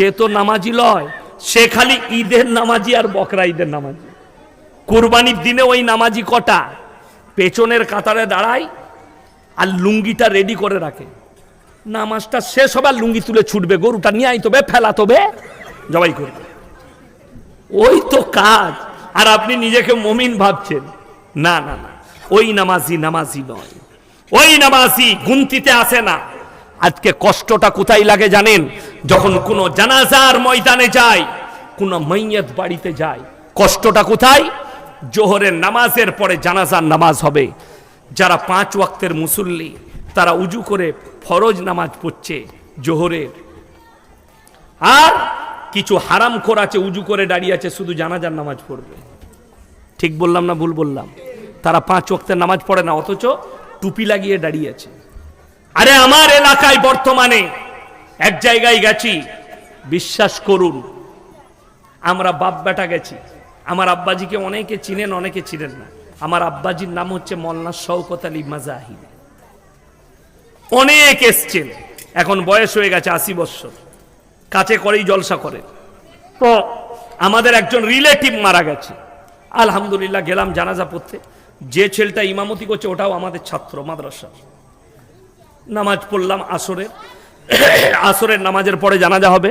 সে তো নামাজি লয়, সে খালি ঈদের নামাজি আর বকরা ঈদের নামাজি। কুরবানির দিনে ওই নামাজি কটা পেছনের কাতারে দাঁড়ায় আর লুঙ্গিটা রেডি করে রাখে, নামাজটা শেষ হবে লুঙ্গি তুলে ছুটবে, গরুটা নিয়ে আইতে হবে, ফেলাতে হবে, জবাই করবে। ওই তো কাজ। আর আপনি নিজেকে মুমিন ভাবছেন। না না না, ওই নামাজি নামাজি নয়, ওই নামাজি গুনতিতে আসে না। আজকে কষ্টটা কোথায় লাগে জানেন? যখন কোনো জানাজার ময়দানে যায়, কোনো মাইয়াত বাড়িতে যায়, কষ্টটা কোথায়? জোহরের নামাজের পরে জানাজার নামাজ হবে, যারা 5 ওয়াক্তের মুসল্লি তারা উজু করে ফরজ নামাজ পড়ছে জোহরের, আর কিছু হারামখোর আছে উজু করে দাঁড়িয়ে আছে শুধু জানাজার নামাজ পড়বে। ঠিক বললাম না ভুল বললাম? তারা 5 ওয়াক্তের নামাজ পড়ে না, অথচ টুপি লাগিয়ে দাঁড়িয়ে আছে। আরে আমার এলাকায় বর্তমানে এক জায়গায় গেছি, বিশ্বাস করুন, আমরা বাপ বেটা গেছি। আমার আব্বাজিকে অনেকে চিনেন, অনেকে চিনেন না। আমার আব্বাজির নাম হচ্ছে মৌলানা শওকত আলী মাজাহির। অনেক এসছেন, এখন বয়স হয়ে গেছে 80 বছর, কাছে করেই জলসা করে। তো আমাদের একজন রিলেটিভ মারা গেছে, আলহামদুলিল্লাহ গেলাম জানাজা পড়তে। যে ছেলেটা ইমামতি করছে ওটাও আমাদের ছাত্র মাদ্রাসা। নামাজ পড়লাম আসরের, আসরের নামাজের পরে জানাজা হবে।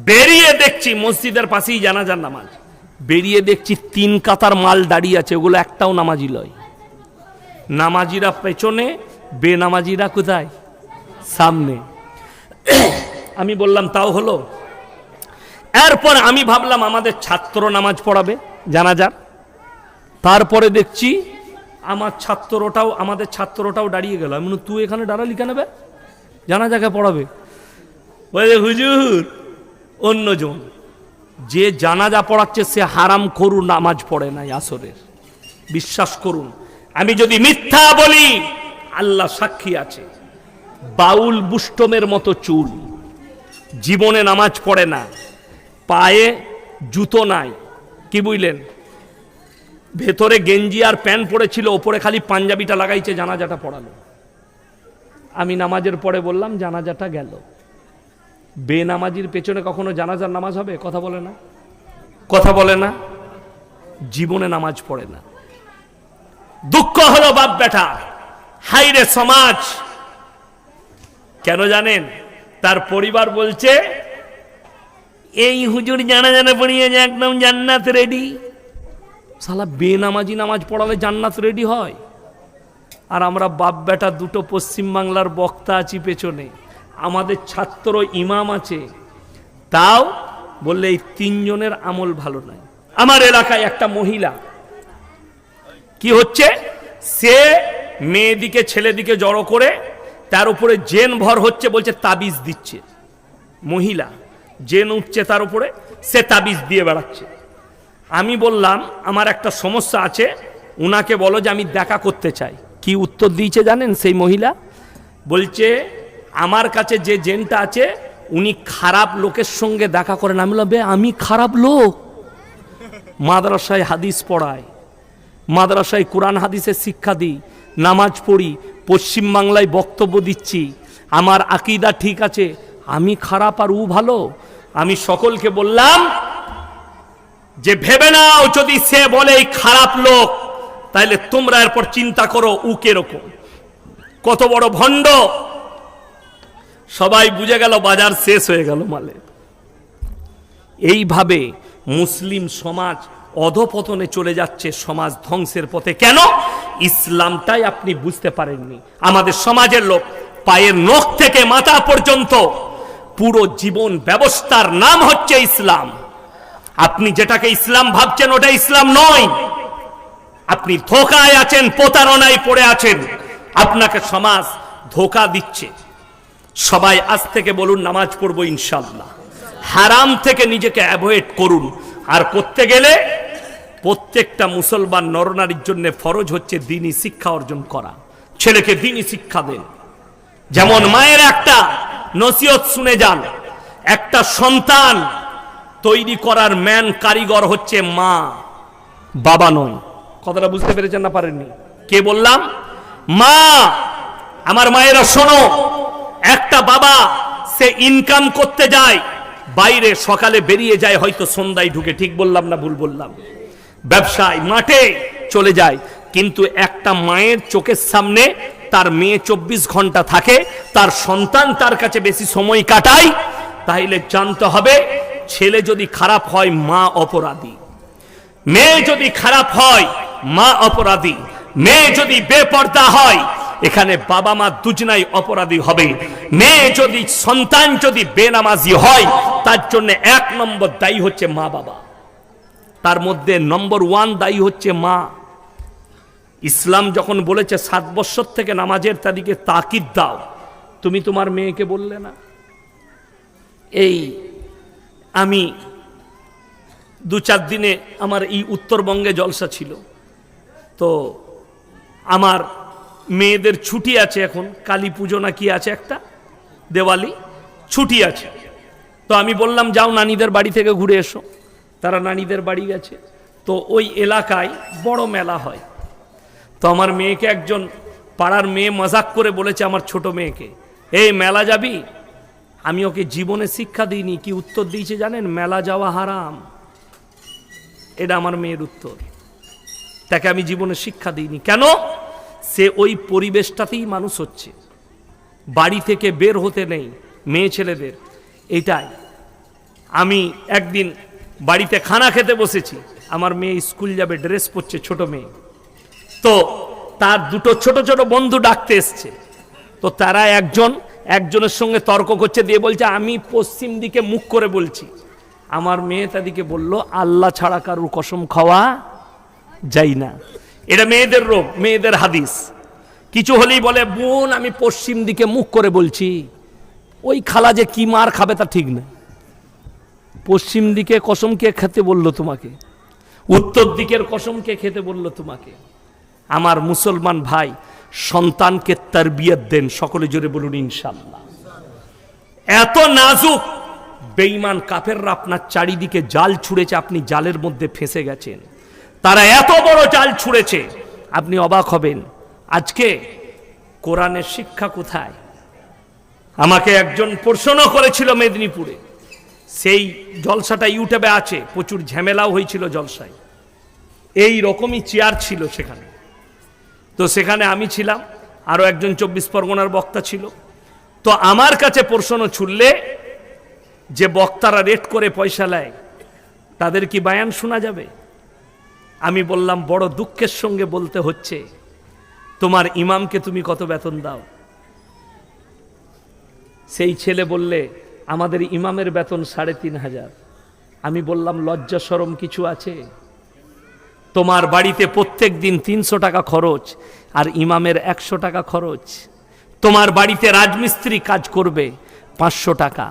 বেরিয়ে দেখছি মসজিদের পাশেই জানাজার নামাজ, বেরিয়ে দেখছি 3 কাতার মাল দাঁড়িয়ে আছে, ওগুলো একটাও নামাজি লয়। নামাজিরা পেছনে, বেনামাজিরা কোথায়? সামনে। আমি বললাম তাও হলো। এরপর আমি ভাবলাম আমাদের ছাত্র নামাজ পড়াবে জানাজার। তারপরে দেখছি আমাদের ছাত্রটাও দাঁড়িয়ে গেল। আমি তুই এখানে দাঁড়ালি কেন বে? জানাজাকে পড়াবে? বলে হুজুর অন্যজন, যে জানাজা পড়াচ্ছে সে হারাম করু নামাজ পড়ে নাই আসরের। বিশ্বাস করুন, আমি যদি মিথ্যা বলি আল্লাহ সাক্ষী আছে। বাউল বুষ্টমের মতো চুল, জীবনে নামাজ পড়ে না, পায়ে জুতো নাই, কি বুঝলেন? ভেতরে গেঞ্জি আর প্যান্ট পরেছিল, ওপরে খালি পাঞ্জাবিটা লাগাইছে, জানাজাটা পড়ালো। আমি নামাজের পরে বললাম জানাজাটা গেল। বেনামাজির পেছনে কখনো জানাজার নামাজ হবে? কথা বলে না, কথা বলে না, জীবনে নামাজ পড়ে না। দুঃখ হলো বাপ বেটা, হাইরে সমাজ। কেন জানেন? তার পরিবার বলছে এই হুজুর জানাজানা পড়িয়ে যে একদম জান্নাত রেডি। শালা বেনামাজি নামাজ পড়ালে জান্নাত রেডি হয়? আর আমরা বাপ বেটা দুটো পশ্চিমবাংলার বক্তা আছি পেছনে, আমাদের ছাত্র ইমাম আছে, তাও বললে এই 3 জনের আমল ভালো নয়। আমার এলাকায় একটা মহিলা কি হচ্ছে, সে মেয়েদিকে ছেলেদিকে জড়ো করে তার উপরে জেন ভর হচ্ছে, বলছে তাবিজ দিচ্ছে। মহিলা জেন উঠছে তার উপরে, সে তাবিজ দিয়ে বেড়াচ্ছে। আমি বললাম আমার একটা সমস্যা আছে, উনাকে বলো যে আমি দেখা করতে চাই। কি উত্তর দিয়েছে জানেন সেই মহিলা? বলছে আমার কাছে যে জেনটা আছে উনি খারাপ লোকের সঙ্গে দেখা করেন। আমি বললাম আমি খারাপ লোক? মাদ্রাসায় হাদিস পড়ায়, মাদ্রাসায় কোরআন হাদিসের শিক্ষা দিই, নামাজ পড়ি, পশ্চিমবাংলায় বক্তব্য দিচ্ছি, আমার আকীদা ঠিক আছে, আমি খারাপ আর ও ভালো? আমি সকলকে বললাম যে ভেবে নাও, যদি সে বলে এই খারাপ লোক, তাহলে তোমরা এরপর চিন্তা করো ও কিরকম, কত বড় ভণ্ড। সবাই বুঝে গেল, বাজার শেষ হয়ে গেল মালে। এইভাবে মুসলিম সমাজ অধপতনে চলে যাচ্ছে, সমাজ ধ্বংসের পথে। কেন? ইসলামটাই আপনি বুঝতে পারেননি। আমাদের সমাজের লোক পায়ের নখ থেকে মাথা পর্যন্ত পুরো জীবন ব্যবস্থার নাম হচ্ছে ইসলাম। আপনি যেটাকে ইসলাম ভাবছেন ওটা ইসলাম নয়। আপনি ধোঁকায় আছেন, প্রতারণায় পড়ে আছেন, আপনাকে সমাজ ধোঁকা দিচ্ছে। সবাই আজ থেকে বলুন নামাজ পড়বো ইনশাআল্লাহ। হারাম থেকে নিজেকে অ্যাভয়েড করুন। আর করতে গেলে প্রত্যেকটা মুসলমান নরনারীর জন্য ফরজ হচ্ছে দ্বীনি শিক্ষা অর্জন করা। ছেলেকে দ্বীনি শিক্ষা দেন। যেমন মায়ের একটা নসিহত শুনে যান, একটা সন্তান তৈরি করার ম্যান কারিগর হচ্ছে মা, বাবা নয়। কথাটা বুঝতে পেরেছেন না পারেননি? কে বললাম? মা। আমার মায়েরা শোনো, একটা বাবা সে ইনকাম করতে যায় বাইরে, সকালে বেরিয়ে যায়, হয়তো সন্ধ্যায় ঢুকে। ঠিক বললাম না ভুল বললাম? ব্যবসায় মাঠে চলে যায়, কিন্তু একটা মায়ের চোখের সামনে তার মেয়ে 24 ঘন্টা থাকে, তার সন্তান তার কাছে বেশি সময় কাটায়, তাহলে জানতে হবে ছেলে যদি খারাপ হয় মা অপরাধী, মেয়ে যদি খারাপ হয় মা অপরাধী, মেয়ে যদি বেপর্দা হয় এখানে বাবা মা দুজনাই অপরাধী হবে। মেয়ে যদি, সন্তান যদি বেনামাজি হয় তার জন্য 1 নম্বর দায়ী হচ্ছে মা বাবা, তার মধ্যে নম্বর 1 দায়ী হচ্ছে মা। ইসলাম যখন বলেছে 7 বছর থেকে নামাজের তাদিকে তাকিদ দাও, তুমি তোমার মেয়েকে বললে না? এই আমি 2-4 দিনে আমার এই উত্তরবঙ্গে জলসা ছিল, তো আমার মেয়েদের ছুটি আছে, এখন কালী পুজো না কি আছে একটা, দেওয়ালি ছুটি আছে, তো আমি বললাম যাও নানিদের বাড়ি থেকে ঘুরে এসো। তারা নানিদের বাড়ি গেছে, তো ওই এলাকায় বড় মেলা হয়। তো আমার মেয়েকে একজন পাড়ার মেয়ে মজাক করে বলেছে, আমার ছোট মেয়েকে, এই মেলা যাবি? আমি ওকে জীবনে শিক্ষা দিইনি, কি উত্তর দিয়েছে জানেন? মেলা যাওয়া হারাম। এটা আমার মেয়ের উত্তর। তাকে আমি জীবনে শিক্ষা দিইনি। কেন? সে ওই পরিবেশটাতেই মানুষ হচ্ছে, বাড়ি থেকে বের হতে নেই মেয়ে ছেলেদের। এটাই আমি একদিন বাড়িতে খানা খেতে বসেছি, আমার মেয়ে স্কুল যাবে, ড্রেস পরছে, ছোট মেয়ে, তো তার 2 ছোট ছোট বন্ধু ডাকতে এসছে, তো তারা একজনের সঙ্গে তর্ক করছে, দিয়ে বলছে আমি পশ্চিম দিকে মুখ করে বলছি। আমার মেয়ে তাদিকে বলল আল্লাহ ছাড়া কারুর কসম খাওয়া যাই না। এটা মেয়েদের রোগ, মেয়েদের হাদিস। কিছু হলেই বলে বোন আমি পশ্চিম দিকে মুখ করে বলছি। ওই খালা যে কি মার খাবে তা ঠিক না। পশ্চিম দিকে কসম কে খেতে বললো তোমাকে? উত্তর দিকের কসম কে খেতে বললো তোমাকে? আমার মুসলমান ভাই, সন্তানকে তারবিয়ত দেন, সকলে জোরে বলুন ইনশাআল্লাহ। এত নাজুক বেঈমান কাফেররা আপনার চারিদিকে জাল ছুঁড়েছে, আপনি জালের মধ্যে ফেঁসে গেছেন। তারা এত বড় জাল ছুঁড়েছে, আপনি অবাক হবেন। আজকে কোরআনের শিক্ষা কোথায়? আমাকে একজন প্রশ্ন করেছিল মেদিনীপুরে, সেই জলসাটা ইউটিউবে আছে, প্রচুর ঝামেলাও হয়েছিল জলসায়। এই রকমই চেয়ার ছিল সেখানে, তো সেখানে আমি ছিলাম, আরো একজন 24 পরগনার বক্তা ছিল। তো আমার কাছে প্রশ্ন ছুড়লে যে বক্তারা রেট করে পয়সা নেয় তাদের কি বায়ান শোনা যাবে? আমি বললাম বড় দুঃখের সঙ্গে বলতে হচ্ছে, তোমার ইমামকে তুমি কত বেতন দাও? সেই ছেলে বললে আমাদের ইমামের বেতন 3,500। আমি বললাম লজ্জা শরম কিছু আছে? তোমার বাড়িতে প্রত্যেক দিন 300 টাকা খরচ, আর ইমামের 100 টাকা খরচ। তোমার বাড়িতে রাজমিস্ত্রি কাজ করবে 500 টাকা।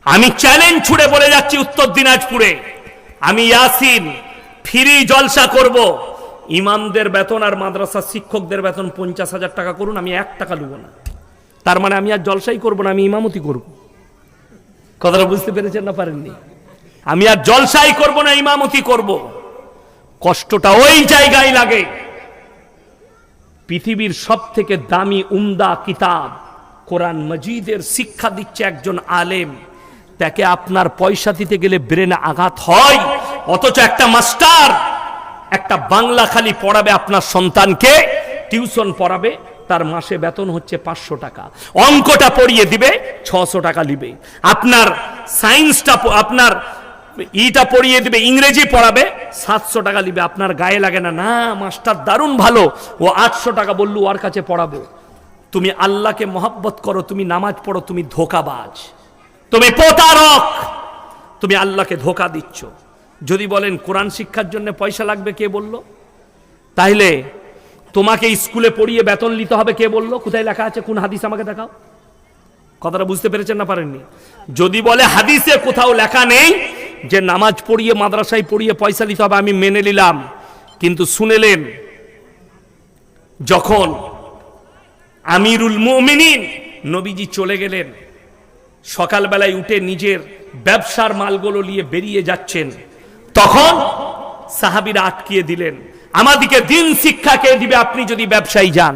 আমি চ্যালেঞ্জ ছুড়ে বলে যাচ্ছি, উত্তর দিনাজপুরে আমি ইয়াসিন ফ্রি জলসা করব, ইমামদের বেতন আর মাদ্রাসার শিক্ষকদের বেতন 50,000 টাকা করুন, আমি 1 টাকা নেব না। তার মানে আমি আর জলসাই করব না, আমি ইমামতি করব। কথাটা বুঝতে পেরেছেন না পারেননি? আমি আর জলসাই করব না, ইমামতি করব। কষ্টটা ওই জায়গায় লাগে। পৃথিবীর সবথেকে দামি উমদা কিতাব কোরআন মজিদের শিক্ষা দিচ্ছে একজন আলেম, তাকে আপনার পয়সা দিতে গেলে ব্রেনে আঘাত হয়, অথচ একটা মাস্টার একটা বাংলা খালি পড়াবে আপনার সন্তানকে, টিউশন পড়াবে, তার মাসে বেতন হচ্ছে 500 টাকা, অঙ্কটা পড়িয়ে দিবে 600 টাকা নিবে, আপনার সায়েন্সটা আপনার ইটা পড়িয়ে দিবে, ইংরেজি পড়াবে 700 টাকা নিবে। আপনার গায়ে লাগে না? না, মাস্টার দারুণ ভালো, ও 800 টাকা বললো ওর কাছে পড়াবো। তুমি আল্লাহকে মহব্বত করো, তুমি নামাজ পড়ো, তুমি ধোকাবাজ, তুমি প্রতারক, তুমি আল্লাহকে ধোকা দিচ্ছ। যদি বলেন কোরআন শিক্ষার জন্য পয়সা লাগবে, কে বলল? তাইলে তোমাকে স্কুলে পড়িয়ে বেতন নিতে হবে, কে বলল? কোথায় লেখা আছে? কোন হাদিস আমাকে দেখাও। কথাটা বুঝতে পেরেছেন না পারেননি? যদি বলে হাদিসে কোথাও লেখা নেই যে নামাজ পড়িয়ে মাদ্রাসায় পড়িয়ে পয়সা নিতে হবে, আমি মেনে নিলাম। কিন্তু শুনেলেন, যখন আমিরুল মুমিনিন নবীজি চলে গেলেন, সকালবেলায় উঠে নিজের ব্যবসার মালগুলো নিয়ে বেরিয়ে যাচ্ছেন, তখন সাহাবীরা আটকিয়ে দিলেন, আমাদেরকে দিন শিক্ষা কে দিবে আপনি যদি ব্যবসায়ী যান?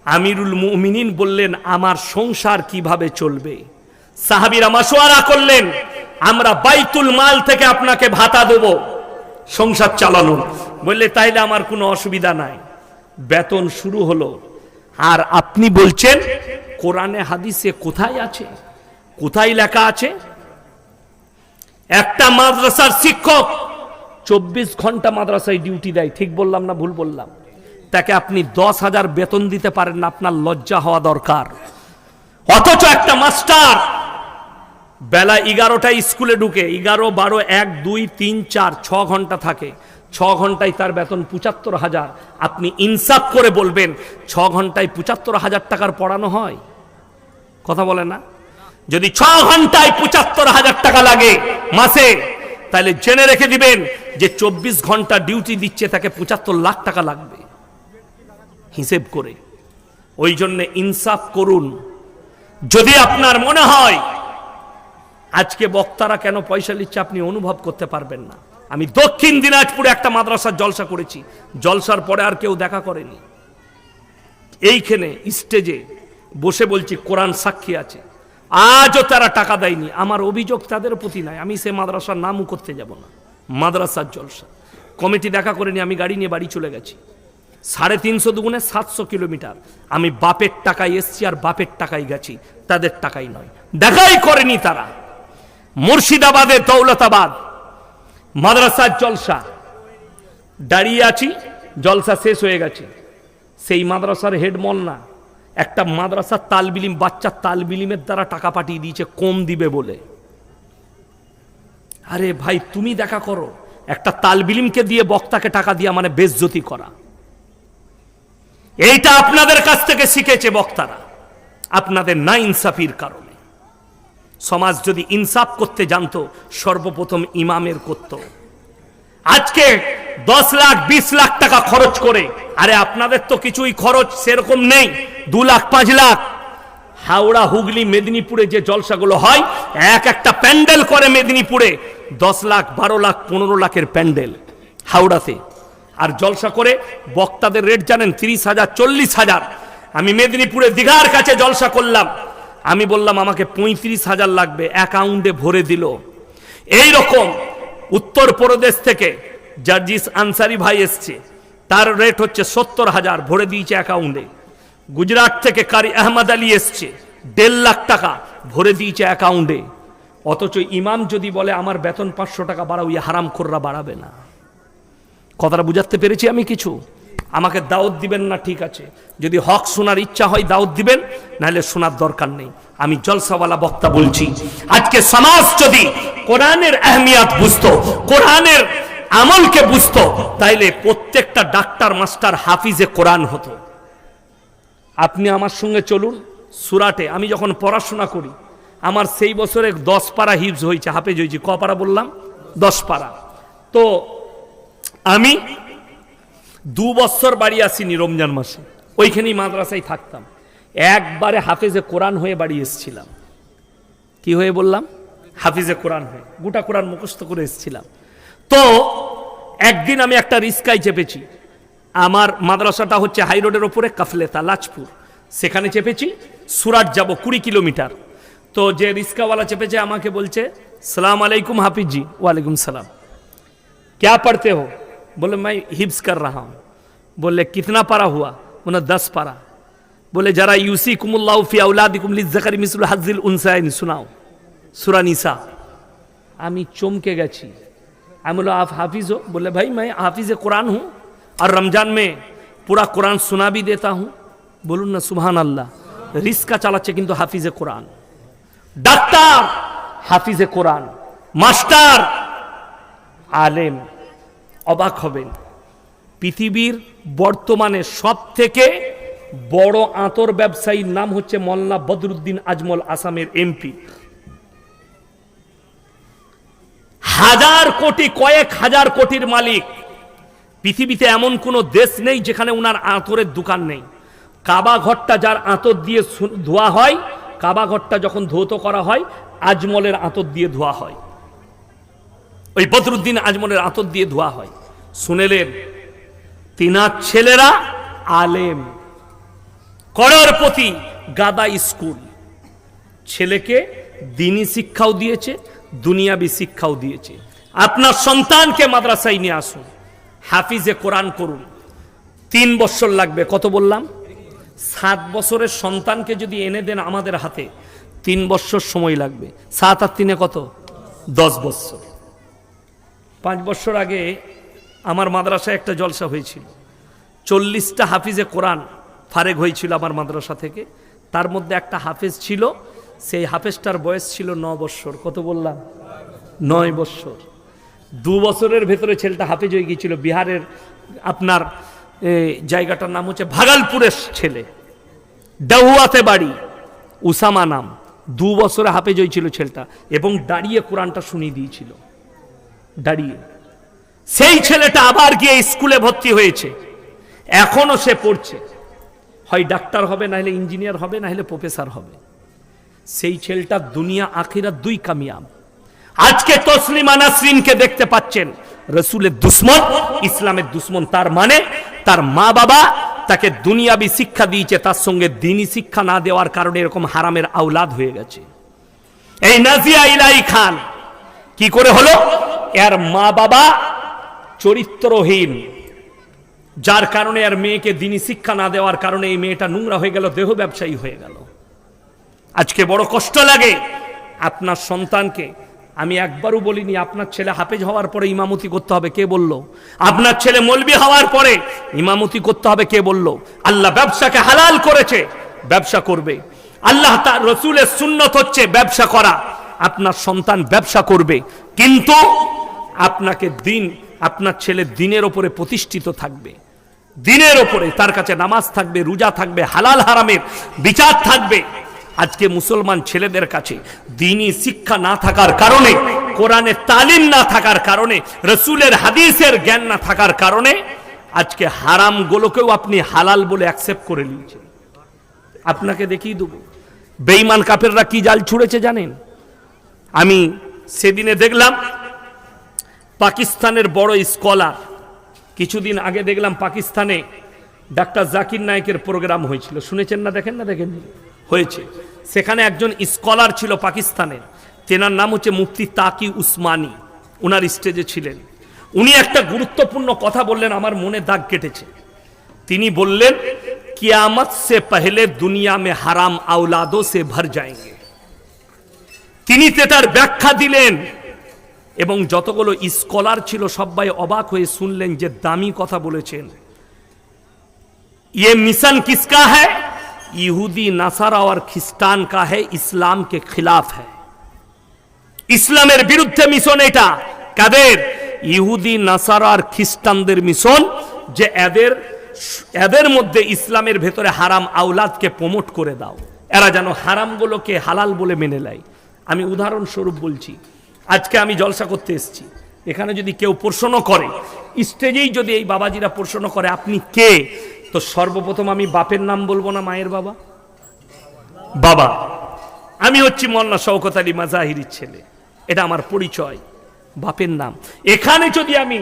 আমিরুল মুমিনিন বললেন, আমার সংসার কিভাবে চলবে? সাহাবীরা মাশওয়ারা করলেন, আমরা বাইতুল মাল থেকে আপনাকে ভাতা দেব সংসার চালানোর। বললে তাইলে আমার কোনো অসুবিধা নাই। বেতন শুরু হলো। আর আপনি বলছেন কোরআনে হাদিসে কোথায় আছে, কোথায় লেখা আছে একটা মাদ্রাসার শিক্ষক 24 ঘন্টা মাদ্রাসায় ডিউটি দেয়? ঠিক বললাম না ভুল বললাম? তাকে আপনি 10,000 বেতন দিতে পারেন না, আপনার লজ্জা হওয়া দরকার। অথচ একটা মাস্টার বেলা 11টায় স্কুলে ঢুকে 11, 12, 1, 2, 3, 4, 6 ঘন্টা থাকে। 6 ঘন্টায় তার বেতন 75,000। আপনি ইনসাফ করে বলবেন 6 ঘন্টায় 75,000 টাকার পড়ানো হয়? কথা বলে না? যদি 6 ঘন্টায় 75,000 টাকা লাগে মাসে, তাহলে জেনে রেখে দিবেন যে 24 ঘন্টা ডিউটি দিচ্ছে তাকে 75 লাখ টাকা লাগবে হিসেব করে। ওই জন্য ইনসাফ করুন। যদি আপনার মনে হয় আজকে বক্তারা কেন পয়সা নিচ্ছে আপনি অনুভব করতে পারবেন না। আমি দক্ষিণ দিনাজপুরে একটা মাদ্রাসার জলসা করেছি, জলসার পরে আর কেউ দেখা করেনি। এইখানে স্টেজে বসে বলছি, কোরআন সাক্ষী আছে, আজও তারা টাকা দেয়নি। আমার অভিযোগ তাদের প্রতি নাই, আমি সে মাদ্রাসার নামও করতে যাব না। মাদ্রাসার জলসা কমিটি দেখা করেনি, আমি গাড়ি নিয়ে বাড়ি চলে গেছি। 350 দুগুণে 700 কিলোমিটার আমি বাপের টাকায় এসছি আর বাপের টাকায় গেছি, তাদের টাকাই নয়। দেখাই করেনি তারা। মুর্শিদাবাদে দৌলতাবাদ মাদ্রাসার জলসা, দাঁড়িয়ে আছি, জলসা শেষ হয়ে গেছে। সেই মাদ্রাসার হেড মোল্লা একটা মাদ্রাসার তালবিলিম, বাচ্চা তালবিলিমের দ্বারা টাকা পাঠিয়ে দিয়েছে কম দিবে বলে। আরে ভাই তুমি দেখা করো, একটা তালবিলিমকে দিয়ে বক্তাকে টাকা দিয়া মানে বেজ্জতি করা। এইটা আপনাদের কাছ থেকে শিখেছে বক্তারা, আপনাদের না ইনসাফির কারণে। সমাজ যদি ইনসাফ করতে জানতো সর্বপ্রথম ইমামের করত। আজকে 10 লাখ 20 লাখ টাকা খরচ করে, আরে আপনাদের তো কিছুই খরচ সেরকম নেই, 2 লাখ 5 লাখ। হাওড়া, হুগলি, মেদিনীপুরে যে জলসাগুলো হয়, একটা প্যান্ডেল করে মেদিনীপুরে 10 লাখ 12 লাখ 15 লাখের প্যান্ডেল হাওড়াতে। আর জলসা করে বক্তাদের রেট জানেন 30,000 40,000। আমি মেদিনীপুরে দীঘার কাছে জলসা করলাম, আমি বললাম আমাকে 35,000 লাগবে, অ্যাকাউন্টে ভরে দিল। এই রকম উত্তরপ্রদেশ থেকে জার্জিস আনসারি ভাই এসছে, তার রেট হচ্ছে 70,000, ভরে দিয়েছে অ্যাকাউন্টে। গুজরাট থেকে কারি আহমদ আলী এসছে, 1.5 লাখ টাকা ভরে দিয়েছে অ্যাকাউন্টে। অথচ ইমাম যদি বলে আমার বেতন 500 টাকা বাড়াও, ইয়ে হারামখোররা বাড়াবে না। কথাটা বুঝাতে পেরেছি আমি কিছু? আমাকে দাওয়াত দিবেন না ঠিক আছে, যদি হক শোনার ইচ্ছা হয় দাওয়াত দিবেন, নাহলে শোনার দরকার নেই। আমি জলসাওয়ালা বক্তা বলছি, আজকে সমাজ যদি কোরআনের আহমিয়াত বুঝতো, কোরআনের আমলকে বুঝতো, তাইলে প্রত্যেকটা ডাক্তার মাস্টার হাফিজে কোরআন হতো। আপনি আমার সঙ্গে চলুন, সুরাটে আমি যখন পড়াশোনা করি, আমার সেই বছরে 10 পারা হিফজ হয়েছে, হাফেজ হয়েছে। ক পারা বললাম? 10 পারা। তো আমি 2 বছর বাড়ি আসিনি রমজান মাসে, ওইখানেই মাদ্রাসায় থাকতাম। একবারে হাফেজে কোরআন হয়ে বাড়ি এসেছিলাম। কি হয়ে বললাম? হাফিজে কোরআন হয়ে গোটা কোরআন মুখস্থ করে এসেছিলাম। তো একদিন আমি একটা রিস্কায় চেপেছি, আমার মাদ্রাসাটা হচ্ছে হাই রোডের ওপরে, কাফলেতা লাজপুর, সেখানে চেপেছি। সুরাট যাব 20 কিলোমিটার। তো যে রিস্কাওয়ালা চেপেছে আমাকে বলছে, সালাম আলাইকুম हाफिज जी। वालेकुम सलाम। क्या पढ़ते हो? बोले मैं हिफ्ज कर रहा हूँ। बोले कितना पारा हुआ? बोले 10 पारा। बोले जरा यूसीकुमुल्लाहु फी औलादिकुम लिज़्ज़करी मिस्लु हज़्ज़िल उनसायैन सुनाओ, सूरा निसा। আমি চমকে গেছি। আমি বললাম आप हाफिज हो? बोले भाई मैं हाफिज कुरान हूँ और रमजान में पूरा कुरान सुना भी देता हूँ। বলুন না সুবহান আল্লাহ। রিস্কা চালাচ্ছে কিন্তু হাফিজে কোরআন। ডাক্তার হাফিজে কোরআন, মাস্টার আলেম। অবাক হবেন, পৃথিবীর বর্তমানে সব থেকে বড় আতর ব্যবসায়ীর নাম হচ্ছে মোল্লা বদরুদ্দিন আজমল, আসামের এমপি। 1000 কোটি, কয়েক হাজার কোটির মালিক। পৃথিবীতে এমন কোন দেশ নেই যেখানে উনার আতরের দোকান নেই। কাবা ঘরটা যার আতর দিয়ে ধোয়া হয়, কাবা ঘরটা যখন ধৌত করা হয় আজমলের আতর দিয়ে ধোয়া হয়, ওই বদরুদ্দিন আজমলের আতর দিয়ে ধোয়া হয়। শুনেলেন তিনার ছেলেরা আলেম, করোড়পতি গাদা স্কুল, ছেলেকে দিনী শিক্ষাও দিয়েছে, দুনিয়াবি শিক্ষাও দিয়েছে। আপনার সন্তানকে মাদ্রাসায় নিয়ে আসুন, হাফিজে কোরআন করুন। 3 বছর লাগবে, কত বললাম? 7 বছরের সন্তানকে যদি এনে দেন আমাদের হাতে, 3 বছর সময় লাগবে। 7 আর 3 কত? 10 বছর। 5 বছর আগে আমার মাদ্রাসায় একটা জলসা হয়েছিল, 40টা হাফিজে কোরআন ফারেক হয়েছিল আমার মাদ্রাসা থেকে। তার মধ্যে একটা হাফেজ ছিল, সেই হাফেজটার বয়স ছিল 9 বছর। কত বললাম? 9 বছর। 2 বছরের ভেতরে ছেলেটা হাফেজ হয়ে গিয়েছিল। বিহারের আপনার জায়গাটার নাম হচ্ছে ভাগলপুরের ছেলে, ডাহুয়াতে বাড়ি, উসামা নাম। 2 বছরে হাফেজ হয়েছিল ছেলেটা, এবং দাঁড়িয়ে কোরআনটা শুনিয়ে দিয়েছিল, দাঁড়িয়ে। সেই ছেলেটা আবার গিয়ে স্কুলে ভর্তি হয়েছে, এখনো সে পড়ছে, হয় ডাক্তার হবে, না হলে ইঞ্জিনিয়ার হবে, না হলে প্রফেসর হবে। সেই ছেলেটা দুনিয়া আখিরাত 2 কামিয়াব। আজকে তসলিমা নাসরিনকে দেখতে পাচ্ছেন, রসুলের দুশ্মন, ইসলামের দুশ্মন। তার মানে তার মা বাবা তাকে দুনিয়াবি শিক্ষা দিয়েছে, তার সঙ্গে দ্বীনি শিক্ষা না দেওয়ার কারণে এরকম হারামের আওলাদ হয়ে গেছে। এই নাজিয়া ইলাহি খান কি করে হলো? এর মা বাবা চরিত্রহীন, যার কারণে আর মেয়েকে দ্বীনি শিক্ষা না দেওয়ার কারণে এই মেয়েটা নোংরা হয়ে গেল, দেহ ব্যবসায়ী হয়ে গেল। আজকে বড় কষ্ট লাগে। আপনার সন্তানকে আমি একবারও বলিনি আপনার ছেলে হাফেজ হওয়ার পরে ইমামতি করতে হবে, কে বলল? আপনার ছেলে মৌলবি হওয়ার পরে ইমামতি করতে হবে, কে বলল? আল্লাহ ব্যবসাকে হালাল করেছে, ব্যবসা করবে। আল্লাহ তার রসুলের সুন্নত হচ্ছে ব্যবসা করা। আপনার সন্তান ব্যবসা করবে, কিন্তু আপনাকে দিন, আপনার ছেলে দিনের ওপরে প্রতিষ্ঠিত থাকবে, দিনের ওপরে তার কাছে নামাজ থাকবে, রোজা থাকবে, হালাল হারামের বিচার থাকবে। আজকে মুসলমান ছেলেদের কাছে দ্বীনি শিক্ষা না থাকার কারণে, কোরআনের তালিম না থাকার কারণে, রসুলের হাদিসের জ্ঞান না থাকার কারণে আজকে হারাম গুলোকেও আপনি হালাল বলে অ্যাকসেপ্ট করে নিয়েছেন। আপনাকে দেখিয়ে দেবো বেঈমান কাফেররা কি জাল ছুঁড়েছে জানেন? আমি সেদিনে দেখলাম পাকিস্তানের বড় স্কলার, কিছুদিন আগে দেখলাম পাকিস্তানে ডাক্তার জাকির নায়েকের প্রোগ্রাম হয়েছিল, শুনেছেন না? দেখেন না? দেখেন হয়েছে। সেখানে একজন স্কলার ছিল পাকিস্তানের, তেনার নাম হচ্ছে মুফতি তাকি উসমানী, উনার স্টেজে ছিলেন। উনি একটা গুরুত্বপূর্ণ কথা বললেন, আমার মনে দাগ কেটেছে। তিনি বললেন, কিয়ামত সে পহলে দুনিয়া মে হারাম আওলাদো সে ভর যায়েঙ্গে। তিনি তার ব্যাখ্যা দিলেন, এবং যতগুলো স্কলার ছিল সবাই অবাক হয়ে শুনলেন যে দামি কথা বলেছেন। ये मिशन किसका है? यहूदी नासारा और ख्रिस्टान का है, इस्लाम के खिलाफ है। ইসলামের বিরুদ্ধে মিশন এটা। কাদের? ইহুদি নাসারা আর খ্রিস্টানদের মিশন, যে এদের মধ্যে ইসলামের ভেতরে হারাম আওলাদকে প্রমোট করে দাও, এরা যেন হারামগুলোকে হালাল বলে মেনে নেয়। আমি উদাহরণস্বরূপ বলছি, আজকে আমি জলসা করতে এসেছি, এখানে যদি কেউ প্রশ্ন করে, স্টেজেই যদি এই বাবাজিরা প্রশ্ন করে আপনি কে, তো সর্বপ্রথম আমি বাপের নাম বলবো না মায়ের বাবা? বাবা, আমি হচ্ছি মোল্লা শওকত আলী মাজাহিরির ছেলে, এটা আমার পরিচয়, বাপের নাম। এখানে যদি আমি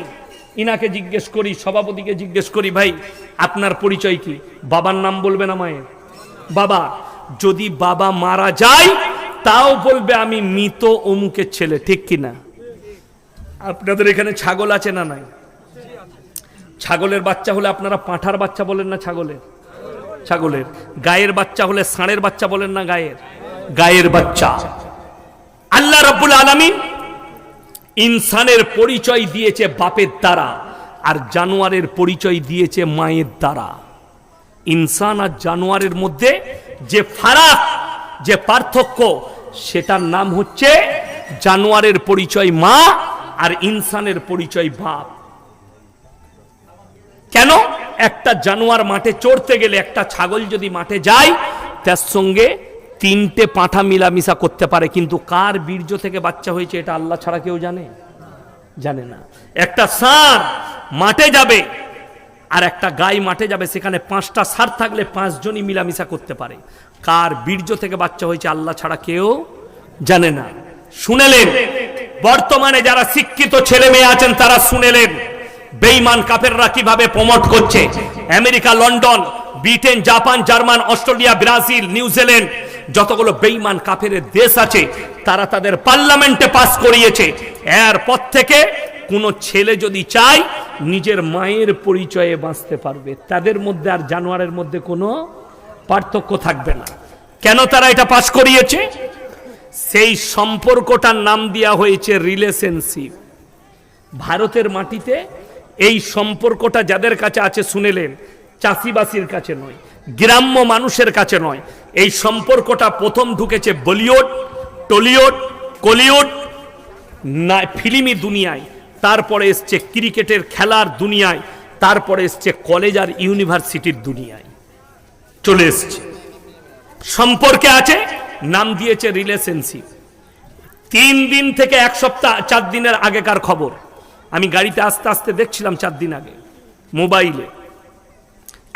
ইনাকে জিজ্ঞেস করি, সভাপতিকে জিজ্ঞেস করি, ভাই আপনার পরিচয় কি, বাবার নাম বলবে না মায়ের? বাবা। যদি বাবা মারা যায় তাও বলবে আমি মৃত অমুকের ছেলে, ঠিক কিনা? আপনাদের এখানে ছাগল আছে না নাই? ছাগলের বাচ্চা হলে আপনারা পাঁঠার বাচ্চা বলেন না? ছাগলের। গায়ের বাচ্চা হলে ষাঁড়ের বাচ্চা বলেন না? গায়ের বাচ্চা। আল্লাহ রাব্বুল আলামিন ইনসানের পরিচয় দিয়েছে বাপের দ্বারা, আর জানোয়ারের পরিচয় দিয়েছে মায়ের দ্বারা। ইনসান আর জানোয়ারের মধ্যে যে ফারাক, যে পার্থক্য, সেটার নাম হচ্ছে জানোয়ারের পরিচয় মা আর ইনসানের পরিচয় বাপ। কেন? একটা জানোয়ার মাঠে চড়তে গেলে, একটা ছাগল যদি মাঠে যায়, তার সঙ্গে 3টে পাঁঠা মিলামিশা করতে পারে, কিন্তু কার বীর্য থেকে বাচ্চা হয়েছে এটা আল্লাহ ছাড়া কেউ জানে না। একটা ষাঁড় মাঠে যাবে আর একটা গাই মাঠে যাবে, সেখানে 5টা ষাঁড় থাকলে 5 জনই মিলামিশা করতে পারে। কার বীর্য থেকে বাচ্চা হয়েছে আল্লাহ ছাড়া কেউ জানে না। শুনেলেন? বর্তমানে যারা শিক্ষিত ছেলে মেয়ে আছেন তারা শুনেলেন বেঈমান কাফেররা কিভাবে প্রমোট করছে। America, London, Britain, Japan, German, Australia, Brazil, New Zealand, যতগুলো বেঈমান কাফের দেশ আছে তারা তাদের পার্লামেন্টে পাস করিয়েছে। এরপর থেকে কোনো ছেলে যদি চায় নিজের মায়ের পরিচয়ে বাঁচতে পারবে, তাদের মধ্যে আর জানোয়ারের মধ্যে কোনো পার্থক্য থাকবে না। কেন তারা এটা পাস করিয়েছে? সেই সম্পর্কটার নাম দেওয়া হয়েছে রিলেশনশিপ। ভারতের মাটিতে এই সম্পর্কটা যাদের কাছে আছে শুনেলেন, চাষিবাসীর কাছে নয়, গ্রাম্য মানুষের কাছে নয়। এই সম্পর্কটা প্রথম ঢুকেছে বলিউড, টলিউড, কলিউড না ফিল্মি দুনিয়ায়, তারপরে এসছে ক্রিকেটের খেলার দুনিয়ায়, তারপরে এসছে কলেজ আর ইউনিভার্সিটির দুনিয়ায় চলে এসছে। সম্পর্কে আছে, নাম দিয়েছে রিলেশনশিপ। 3 দিন থেকে 1 সপ্তাহ 4 দিনের আগেকার খবর, আমি গাড়িতে আস্তে আস্তে দেখছিলাম 4 দিন আগে মোবাইলে,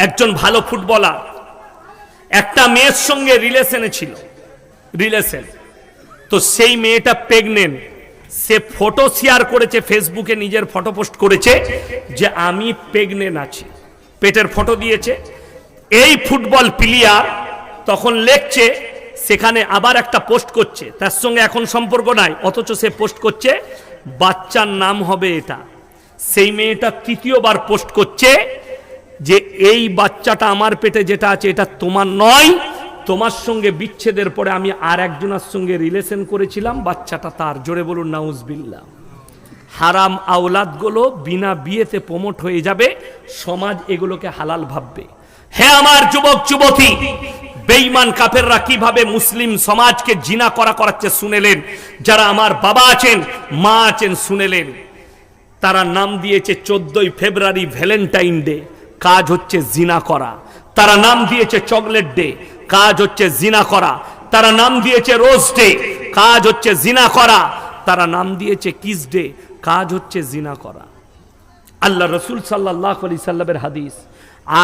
একজন ভালো ফুটবলার একটা মেয়ের সঙ্গে রিলেশনে ছিল, রিলেশন তো সেই মেয়েটা প্রেগনেন্ট। সে ফটো শেয়ার করেছে ফেসবুকে, নিজের ফটো পোস্ট করেছে যে আমি প্রেগনেন্ট আছি, পেটের ফটো দিয়েছে। এই ফুটবল প্লেয়ার তখন লেখছে, সেখানে আবার একটা পোস্ট করছে, তার সঙ্গে এখন সম্পর্ক নাই, অথচ সে পোস্ট করছে বাচ্চার নাম হবে এটা। সেই মেয়েটা তৃতীয়বার পোস্ট করছে যে এই বাচ্চাটা আমার পেটে যেটা আছে এটা তোমার নয়, তোমার সঙ্গে বিচ্ছেদের পরে আমি আর একজনের সঙ্গে রিলেশন করেছিলাম, বাচ্চাটা তার। জোরে বলুন নাউজুবিল্লাহ। হারাম আওলাদগুলো বিনা বিয়েতে প্রমোট হয়ে যাবে, সমাজ এগুলোকে হালাল ভাববে। হে আমার যুবক যুবতী, বেঈমান কাফেররা কিভাবে মুসলিম সমাজকে জিনা করাচ্ছে শুনেলেন। যারা আমার বাবা আছেন, মা আছেন শুনেলেন। তারা নাম দিয়েছে 14ই ফেব্রুয়ারি ভ্যালেন্টাইন ডে, কাজ হচ্ছে জিনা করা। তারা নাম দিয়েছে চকলেট ডে, কাজ হচ্ছে জিনা করা। তারা নাম দিয়েছে রোজ ডে, কাজ হচ্ছে জিনা করা। তারা নাম দিয়েছে কিস ডে, কাজ হচ্ছে জিনা করা। আল্লাহ রসুল সাল্লাল্লাহু আলাইহি সাল্লামের হাদিস,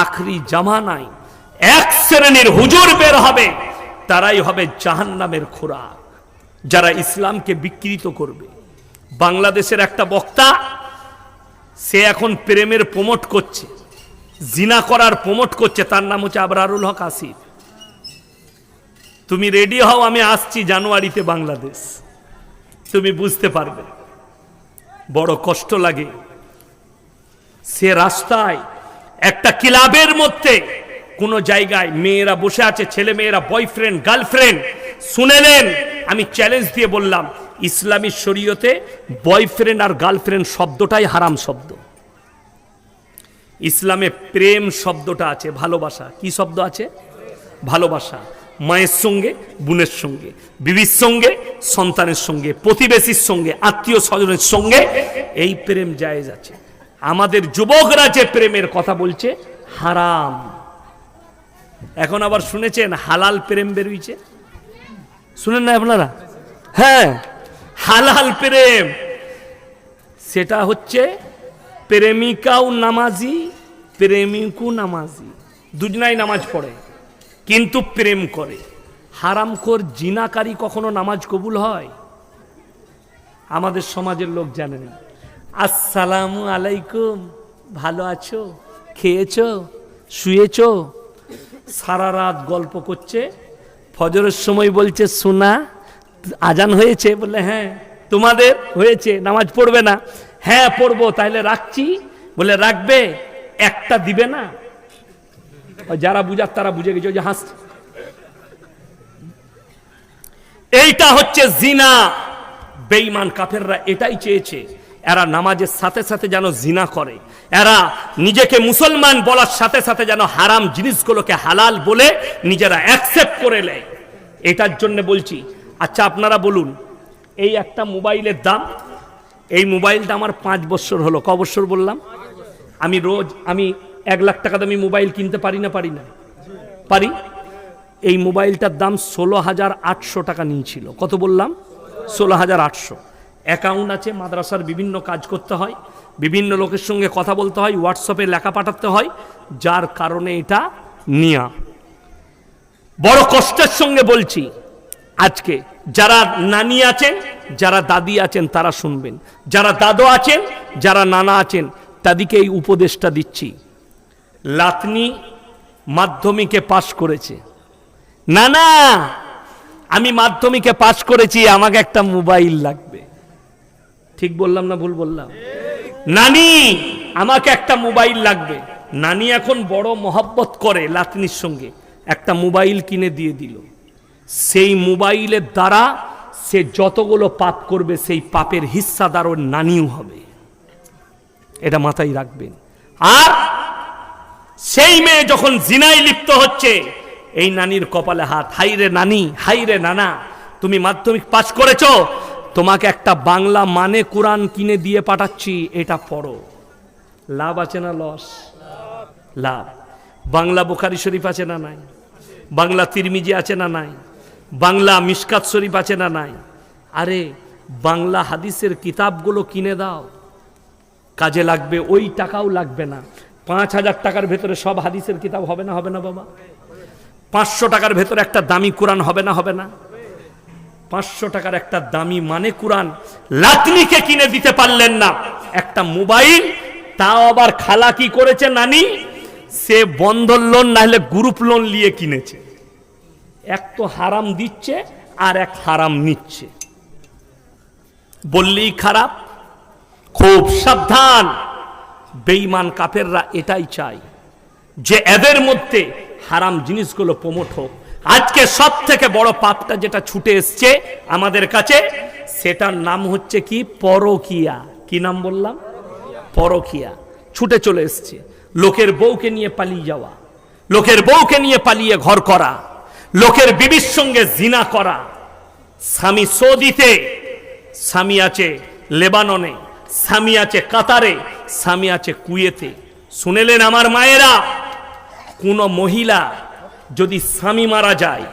আখরি জামানায় এক শ্রেণীর হুজুর বের হবে, তারাই হবে জাহান্নামের খোরাক, যারা ইসলামকে বিকৃত করবে। বাংলাদেশের একটা বক্তা, সে এখন প্রেমের প্রমোট করছে, জিনা করার প্রমোট করছে, তার নাম হচ্ছে আবরারুল হক আসিফ। তুমি রেডি হও, আমি আসছি জানুয়ারিতে বাংলাদেশ, তুমি বুঝতে পারবে। বড় কষ্ট লাগে। সে রাস্তায় একটা ক্লাবের মধ্যে কোন জায়গায় মেয়েরা বসে আছে, ছেলে মেয়েরা, বয়ফ্রেন্ড গার্লফ্রেন্ড। শুনেলেন, আমি চ্যালেঞ্জ দিয়ে বললাম, ইসলামী শরীয়তে বয়ফ্রেন্ড আর গার্লফ্রেন্ড শব্দটাই হারাম শব্দ। ইসলামে প্রেম শব্দটা আছে, ভালোবাসা। কি শব্দ আছে? ভালোবাসা। মায়ের সঙ্গে, বোনের সঙ্গে, বিবির সঙ্গে, সন্তানের সঙ্গে, প্রতিবেশীর সঙ্গে, আত্মীয় স্বজনের সঙ্গে এই প্রেম জায়েজ আছে। আমাদের যুবকরা যে প্রেমের কথা বলছে হারাম। এখন আবার শুনেছেন হালাল প্রেম বেরিয়েছে, শুনেন না আপনারা? হ্যাঁ, হালাল প্রেম, সেটা হচ্ছে প্রেমিকাও নামাজি, প্রেমিকও নামাজি, দুজনাই নামাজ পড়ে কিন্তু প্রেম করে। হারামখোর জিনাকারী কখনো নামাজ কবুল হয়? আমাদের সমাজের লোক জানে না। আসসালামু আলাইকুম, ভালো আছো, খেয়েছো, শুয়েছো, সারা রাত গল্প করছে, ফজরের সময় বলছে শোনা আজান হয়েছে, বললে হ্যাঁ। তোমাদের হয়েছে, নামাজ পড়বে না? হ্যাঁ পড়বো, তাহলে রাখছি, বলে রাখবে, একটা দিবে না। যারা বুঝার তারা বুঝে গেছে, যে হাসছে। এইটা হচ্ছে জিনা। বেঈমান কাফেররা এটাই চেয়েছে, এরা নামাজের সাথে সাথে যেন জিনা করে, এরা নিজেকে মুসলমান বলার সাথে সাথে যেন হারাম জিনিসগুলোকে হালাল বলে নিজেরা অ্যাকসেপ্ট করে নেয়। এটার জন্য বলছি। আচ্ছা আপনারা বলুন, এই একটা মোবাইলের দাম, এই মোবাইলটা আমার 5 বছর হলো। ক বছর বললাম? আমি রোজ 1 লাখ টাকা দামি মোবাইল কিনতে পারি না? পারি না? পারি। এই মোবাইলটার দাম 16,800 টাকা নিয়েছিল। কত বললাম? 16,800। অ্যাকাউন্ট আছে, মাদ্রাসার বিভিন্ন কাজ করতে হয়, বিভিন্ন লোকের সঙ্গে কথা বলতে হয়, হোয়াটসঅ্যাপে লেখা পাঠাতে হয়, যার কারণে এটা নিয়া। বড় কষ্টের সঙ্গে বলছি, আজকে যারা নানি আছেন, যারা দাদি আছেন তারা শুনবেন, যারা দাদু আছেন, যারা নানা আছেন তাদেরকে এই উপদেশটা দিচ্ছি। লাতনি মাধ্যমিকে পাশ করেছে, না না আমি মাধ্যমিকে পাশ করেছি, আমাকে একটা মোবাইল লাগবে। ঠিক বললাম না ভুল বললাম? নানি আমাকে একটা মোবাইল লাগবে। নানি এখন বড় মহব্বত করে লাতনির সঙ্গে, একটা মোবাইল কিনে দিয়ে দিল। সেই মোবাইলের দ্বারা সে যতগুলো পাপ করবে সেই পাপের হিস্সাদার ওর নানিও হবে, এটা মাথায় রাখবেন। আর সেই মেয়ে যখন জিনায় লিপ্ত হচ্ছে, এই নানির কপালে হাত, হাই রে নানি, হাই রে নানা, তুমি মাধ্যমিক পাস করেছো, তোমাকে একটা বাংলা মানে কোরআন কিনে দিয়ে পাঠাচ্ছি, এটা পড়ো। লাভ আছে না লস? লাভ। বাংলা বুখারী শরীফ আছে না নাই? বাংলা তিরমিজি আছে না নাই? বাংলা মিশকাত শরীফ আছে না নাই? আরে বাংলা হাদিসের কিতাবগুলো কিনে দাও, কাজে লাগবে। ওই টাকাও লাগবে না। 5,000 টাকার ভেতরে সব হাদিসের কিতাব হবে না? হবে না বাবা? 500 টাকার ভেতরে একটা দামি কোরআন হবে না? হবে না? 500 টাকার একটা দামি মানে কোরআন লাতনিকে কিনে দিতে পারলেন না, একটা মোবাইল, তাও আবার খালা কি করেছে নানি, সে বন্ধন লোন না হলে গ্রুপ লোন নিয়ে কিনেছে। এক তো হারাম দিচ্ছে আর এক হারাম নিচ্ছে, বললেই খারাপ। খুব সাবধান, বেঈমান কাফেররা এটাই চায় যে এদের মধ্যে হারাম জিনিসগুলো প্রমোট হোক। আজকে সব থেকে বড় পাপটা যেটা ছুটে এসছে আমাদের কাছে, সেটার নাম হচ্ছে কি? পরকিয়া। কি নাম বললাম? পরকিয়া। ছুটে চলে এসছে। লোকের বউকে নিয়ে পালিয়ে যাওয়া, লোকের বউকে নিয়ে পালিয়ে ঘর করা, লোকের বিবির সঙ্গে জিনা করা। স্বামী সৌদিতে, স্বামী আছে লেবাননে, স্বামী আছে কাতারে, স্বামী আছে কুয়েতে। শুনেলেন আমার মায়েরা, কোন মহিলা যদি স্বামী মারা যায়,